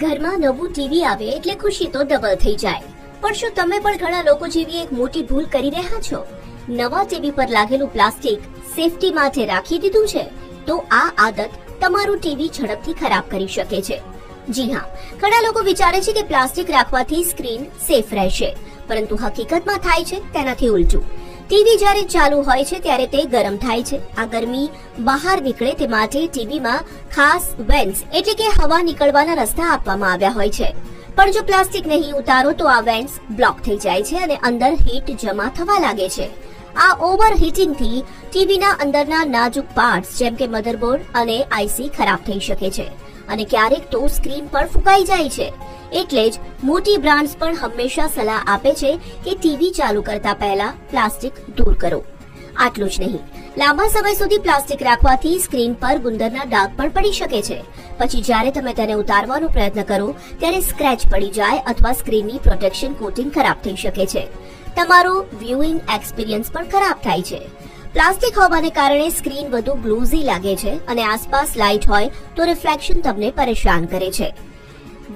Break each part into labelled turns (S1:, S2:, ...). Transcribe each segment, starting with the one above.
S1: ઘરમાં નવું ટીવી આવે એટલે ખુશી તો ડબલ થઈ જાય, પણ શું તમે પણ ઘણા લોકો જેવી એક મોટી ભૂલ કરી રહ્યા છો? નવા ટીવી પર લાગેલું પ્લાસ્ટિક સેફટી માટે રાખી દીધું છે? તો આ આદત તમારું ટીવી ઝડપથી ખરાબ કરી શકે છે. જી હા, ઘણા લોકો વિચારે છે કે પ્લાસ્ટિક રાખવાથી સ્ક્રીન સેફ રહેશે, પરંતુ હકીકતમાં થાય છે તેનાથી ઉલટું. ટીવી જ્યારે ચાલુ હોય છે ત્યારે તે ગરમ થાય છે. આ ગરમી બહાર નીકળે તે માટે ટીવીમાં ખાસ વેન્ટ્સ એટલે કે હવા નીકળવાના રસ્તા આપવામાં આવ્યા હોય છે. પણ જો પ્લાસ્ટિક નહીં ઉતારો તો આ વેન્ટ્સ બ્લોક થઈ જાય છે અને અંદર હીટ જમા થવા લાગે છે. આ ઓવરહીટિંગથી ટીવીના અંદરના નાજુક પાર્ટ્સ જેમ કે મધરબોર્ડ અને આઈસી ખરાબ થઈ શકે છે અને ક્યારેક તો સ્ક્રીન પણ ફૂંકાઈ જાય છે. એટલે જ મોટી બ્રાન્ડ્સ પણ હંમેશા સલાહ આપે છે કે ટીવી ચાલુ કરતા પહેલા પ્લાસ્ટિક દૂર કરો. આટલું જ નહીં, લાંબા સમય સુધી પ્લાસ્ટિક રાખવાથી સ્ક્રીન પર ગુંદરના ડાઘ પણ પડી શકે છે. પછી જ્યારે તમે તેને ઉતારવાનો પ્રયત્ન કરો ત્યારે સ્ક્રેચ પડી જાય અથવા સ્ક્રીનની પ્રોટેક્શન કોટિંગ ખરાબ થઈ શકે છે. તમારો વ્યુઇંગ એક્સપિરિયન્સ પણ ખરાબ થાય છે. પ્લાસ્ટિક હોવાને કારણે સ્ક્રીન વધુ ગ્લોઝી લાગે છે અને આસપાસ લાઇટ હોય તો રિફ્લેક્શન તમને પરેશાન કરે છે.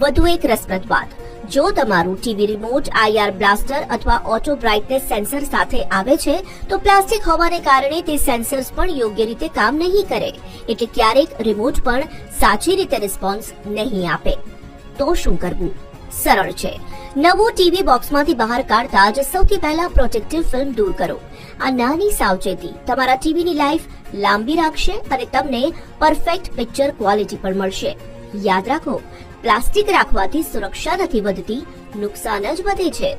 S1: વધુ એક રસપ્રદ વાત, જો તમારું ટીવી રિમોટ IR બ્લાસ્ટર અથવા ઓટો બ્રાઇટનેસ સેન્સર સાથે આવે છે તો પ્લાસ્ટિક હોવાને કારણે તે સેન્સર્સ પણ યોગ્ય રીતે કામ નહીં કરે, એટલે ક્યારેક રિમોટ પણ સાચી રીતે રિસ્પોન્સ નહીં આપે. તો શું કરવું? સરળ છે. નવું ટીવી બોક્સમાંથી બહાર કાઢતા જ સૌથી પહેલા પ્રોટેક્ટિવ ફિલ્મ દૂર કરો. આ નાની સાવચેતી તમારા ટીવીની લાઈફ લાંબી રાખશે અને તમને પરફેક્ટ પિક્ચર ક્વોલિટી પણ મળશે. યાદ રાખો, પ્લાસ્ટિક રાખવાથી સુરક્ષા નથી વધતી, નુકસાન જ વધે છે.